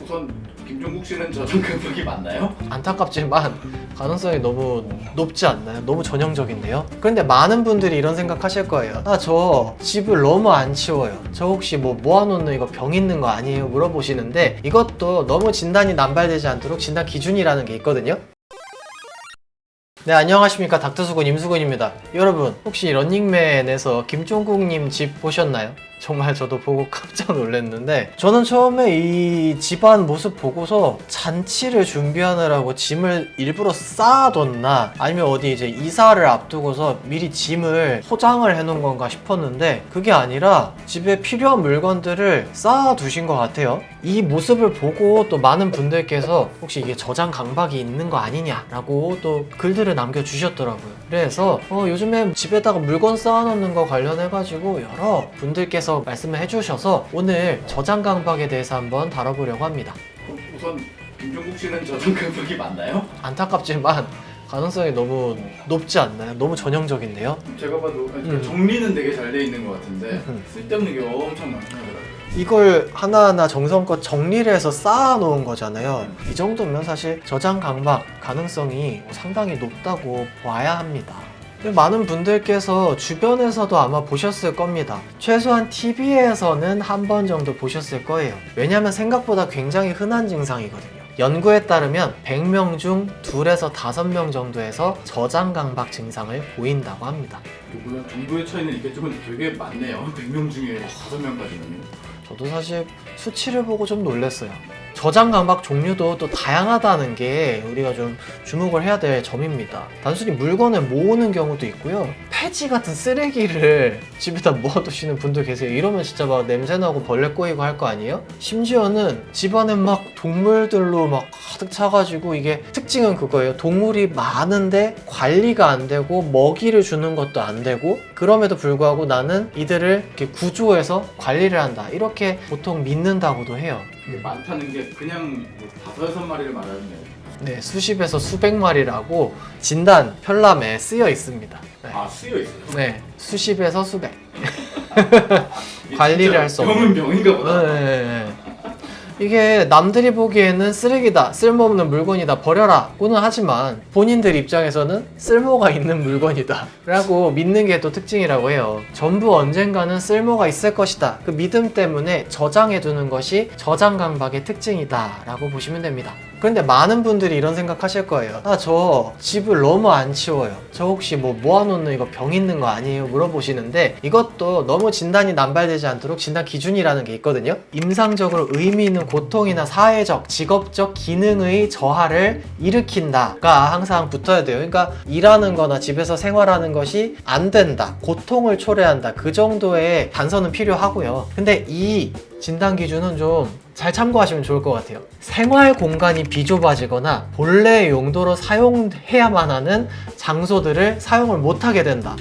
우선 김종국 씨는 저장금박이 맞나요? 안타깝지만 가능성이 너무 높지 않나요? 너무 전형적인데요? 그런데 많은 분들이 이런 생각 하실 거예요. 아, 저 집을 너무 안 치워요. 저 혹시 뭐 모아놓는 이거 병 있는 거 아니에요? 물어보시는데 이것도 너무 진단이 남발되지 않도록 진단 기준이라는 게 있거든요. 네, 안녕하십니까. 닥터수군 임수근입니다. 여러분, 혹시 런닝맨에서 김종국님 집 보셨나요? 정말 저도 보고 깜짝 놀랐는데, 저는 처음에 이 집안 모습 보고서 잔치를 준비하느라고 짐을 일부러 쌓아뒀나, 아니면 어디 이제 이사를 앞두고서 미리 짐을 포장을 해놓은 건가 싶었는데, 그게 아니라 집에 필요한 물건들을 쌓아두신 것 같아요. 이 모습을 보고 또 많은 분들께서 혹시 이게 저장 강박이 있는 거 아니냐라고 또 글들을 남겨주셨더라고요. 그래서 요즘에 집에다가 물건 쌓아놓는 거 관련해가지고 여러 분들께서 말씀을 해주셔서 오늘 저장 강박에 대해서 한번 다뤄보려고 합니다. 우선 김종국 씨는 저장금박이 맞나요? 안타깝지만 가능성이 너무 높지 않나요? 너무 전형적인데요? 제가 봐도 정리는 되게 잘 돼 있는 것 같은데 쓸데없는 게 엄청 많더라고요. 이걸 하나하나 정성껏 정리를 해서 쌓아놓은 거잖아요. 이 정도면 사실 저장 강박 가능성이 상당히 높다고 봐야 합니다. 많은 분들께서 주변에서도 아마 보셨을 겁니다. 최소한 TV에서는 한 번 정도 보셨을 거예요. 왜냐하면 생각보다 굉장히 흔한 증상이거든요. 연구에 따르면 100명 중 2에서 5명 정도에서 저장 강박 증상을 보인다고 합니다. 물론 정도의 차이는 있겠지만 되게 많네요. 100명 중에 5명까지는. 저도 사실 수치를 보고 좀 놀랐어요. 저장 강박 종류도 또 다양하다는 게 우리가 좀 주목을 해야 될 점입니다. 단순히 물건을 모으는 경우도 있고요. 폐지 같은 쓰레기를 집에다 모아두시는 분들 계세요. 이러면 진짜 막 냄새나고 벌레 꼬이고 할 거 아니에요? 심지어는 집안에 막 동물들로 막 가득 차가지고, 이게 특징은 그거예요. 동물이 많은데 관리가 안 되고 먹이를 주는 것도 안 되고, 그럼에도 불구하고 나는 이들을 이렇게 구조해서 관리를 한다, 이렇게 보통 믿는다고도 해요. 이게 많다는 게 그냥 뭐 5-6마리를 말하는 게 아니에요. 네, 수십에서 수백 마리라고 진단 편람에 쓰여 있습니다. 네. 아, 쓰여 있어요? 네, 수십에서 수백. 관리를 할 수 없는. 병은 병인가 보다. 네. 이게 남들이 보기에는 쓰레기다, 쓸모없는 물건이다, 버려라 고는 하지만 본인들 입장에서는 쓸모가 있는 물건이다 라고 믿는 게 또 특징이라고 해요. 전부 언젠가는 쓸모가 있을 것이다, 그 믿음 때문에 저장해두는 것이 저장 강박의 특징이다 라고 보시면 됩니다. 그런데 많은 분들이 이런 생각 하실 거예요. 아, 저 집을 너무 안 치워요. 저 혹시 뭐 모아놓는 이거 병 있는 거 아니에요? 물어보시는데 이것도 너무 진단이 남발되지 않도록 진단 기준이라는 게 있거든요. 임상적으로 의미 있는 고통이나 사회적, 직업적 기능의 저하를 일으킨다가 항상 붙어야 돼요. 그러니까 일하는 거나 집에서 생활하는 것이 안 된다, 고통을 초래한다, 그 정도의 단서는 필요하고요. 근데 이 진단 기준은 좀 잘 참고하시면 좋을 것 같아요. 생활 공간이 비좁아지거나 본래 용도로 사용해야만 하는 장소들을 사용을 못하게 된다.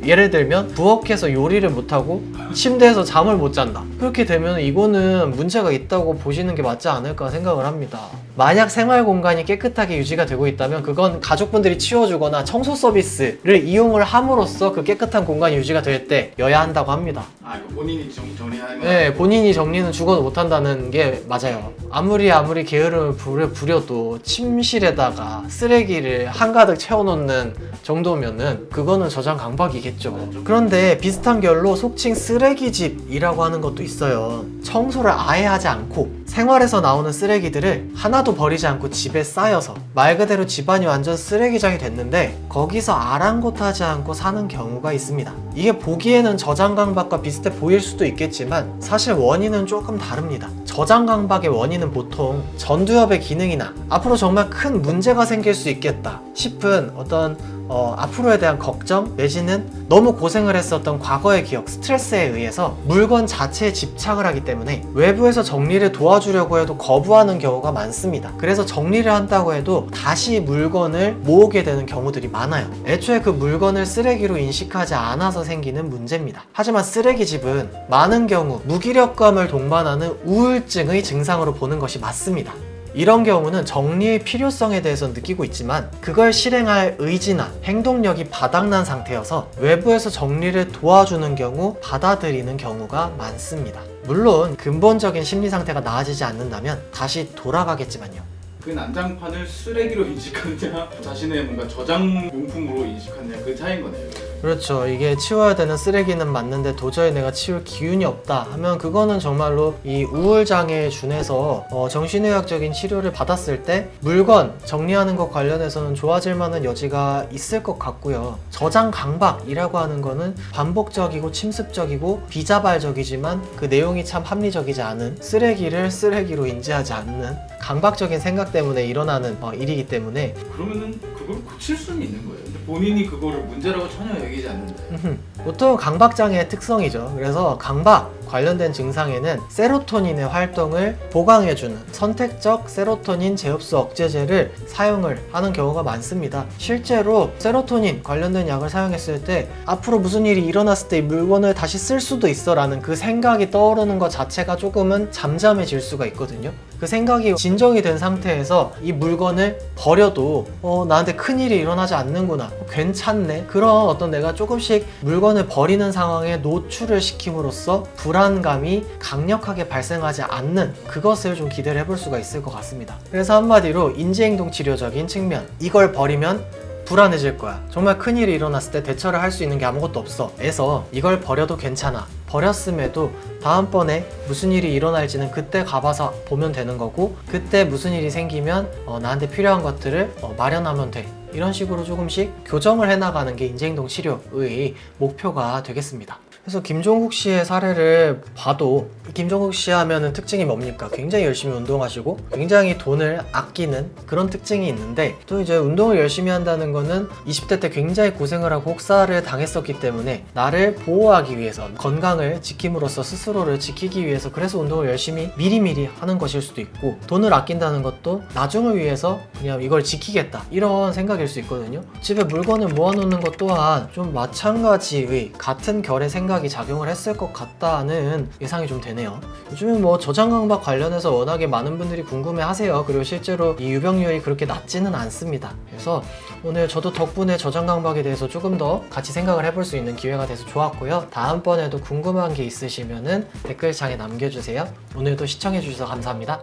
예를 들면 부엌에서 요리를 못하고 침대에서 잠을 못 잔다. 그렇게 되면 이거는 문제가 있다고 보시는 게 맞지 않을까 생각을 합니다. 만약 생활 공간이 깨끗하게 유지가 되고 있다면 그건 가족분들이 치워주거나 청소 서비스를 이용을 함으로써 그 깨끗한 공간이 유지가 될 때여야 한다고 합니다. 아, 이거 본인이 정리하는 거? 네, 본인이 정리는 죽어도 못한다는 게 맞아요. 아무리 게으름을 부려도 침실에다가 쓰레기를 한가득 채워놓는 정도면은 그거는 저장 강박이겠죠. 그런데 비슷한 결로 속칭 쓰레기집이라고 하는 것도 있어요. 청소를 아예 하지 않고 생활에서 나오는 쓰레기들을 하나도 버리지 않고 집에 쌓여서 말 그대로 집안이 완전 쓰레기장이 됐는데 거기서 아랑곳하지 않고 사는 경우가 있습니다. 이게 보기에는 저장 강박과 비슷해 보일 수도 있겠지만 사실 원인은 조금 다릅니다. 저장 강박의 원인은 보통 전두엽의 기능이나 앞으로 정말 큰 문제가 생길 수 있겠다 싶은 어떤 앞으로에 대한 걱정 내지는 너무 고생을 했었던 과거의 기억, 스트레스에 의해서 물건 자체에 집착을 하기 때문에 외부에서 정리를 도와주려고 해도 거부하는 경우가 많습니다. 그래서 정리를 한다고 해도 다시 물건을 모으게 되는 경우들이 많아요. 애초에 그 물건을 쓰레기로 인식하지 않아서 생기는 문제입니다. 하지만 쓰레기집은 많은 경우 무기력감을 동반하는 우울증의 증상으로 보는 것이 맞습니다. 이런 경우는 정리의 필요성에 대해서 느끼고 있지만 그걸 실행할 의지나 행동력이 바닥난 상태여서 외부에서 정리를 도와주는 경우 받아들이는 경우가 많습니다. 물론 근본적인 심리 상태가 나아지지 않는다면 다시 돌아가겠지만요. 그 난장판을 쓰레기로 인식하느냐 자신의 뭔가 저장용품으로 인식하느냐 그 차이인 거네요. 그렇죠. 이게 치워야 되는 쓰레기는 맞는데 도저히 내가 치울 기운이 없다 하면 그거는 정말로 이 우울장애에 준해서 정신의학적인 치료를 받았을 때 물건 정리하는 것 관련해서는 좋아질 만한 여지가 있을 것 같고요. 저장 강박이라고 하는 거는 반복적이고 침습적이고 비자발적이지만 그 내용이 참 합리적이지 않은 쓰레기를 쓰레기로 인지하지 않는 강박적인 생각 때문에 일어나는 일이기 때문에 그러면은 그걸 고칠 수는 있는 거예요. 근데 본인이 그거를 문제라고 전혀 여기지 않는데. 보통 강박장애의 특성이죠. 그래서 강박 관련된 증상에는 세로토닌의 활동을 보강해주는 선택적 세로토닌 제흡수 억제제를 사용을 하는 경우가 많습니다. 실제로 세로토닌 관련된 약을 사용했을 때 앞으로 무슨 일이 일어났을 때 이 물건을 다시 쓸 수도 있어 라는 그 생각이 떠오르는 것 자체가 조금은 잠잠해질 수가 있거든요. 그 생각이 진정이 된 상태에서 이 물건을 버려도 나한테 큰일이 일어나지 않는구나, 괜찮네, 그런 어떤 내가 조금씩 물건을 버리는 상황에 노출을 시킴으로써 불안감이 강력하게 발생하지 않는 그것을 좀 기대를 해볼 수가 있을 것 같습니다. 그래서 한마디로 인지행동 치료적인 측면, 이걸 버리면 불안해질 거야, 정말 큰일이 일어났을 때 대처를 할 수 있는 게 아무것도 없어 에서 이걸 버려도 괜찮아, 버렸음에도 다음번에 무슨 일이 일어날지는 그때 가봐서 보면 되는 거고 그때 무슨 일이 생기면 나한테 필요한 것들을 마련하면 돼, 이런 식으로 조금씩 교정을 해나가는 게 인지행동 치료의 목표가 되겠습니다. 그래서 김종국 씨의 사례를 봐도 김종국 씨 하면은 특징이 뭡니까? 굉장히 열심히 운동하시고 굉장히 돈을 아끼는 그런 특징이 있는데 또 이제 운동을 열심히 한다는 거는 20대 때 굉장히 고생을 하고 혹사를 당했었기 때문에 나를 보호하기 위해서 건강을 지킴으로써 스스로를 지키기 위해서 그래서 운동을 열심히 미리미리 하는 것일 수도 있고 돈을 아낀다는 것도 나중을 위해서 그냥 이걸 지키겠다 이런 생각일 수 있거든요. 집에 물건을 모아놓는 것 또한 좀 마찬가지의 같은 결의 생각이 작용을 했을 것 같다는 예상이 좀 되네요. 요즘은 뭐 저장강박 관련해서 워낙에 많은 분들이 궁금해 하세요. 그리고 실제로 이 유병률이 그렇게 낮지는 않습니다. 그래서 오늘 저도 덕분에 저장강박에 대해서 조금 더 같이 생각을 해볼 수 있는 기회가 돼서 좋았고요. 다음번에도 궁금한 게 있으시면은 댓글창에 남겨주세요. 오늘도 시청해주셔서 감사합니다.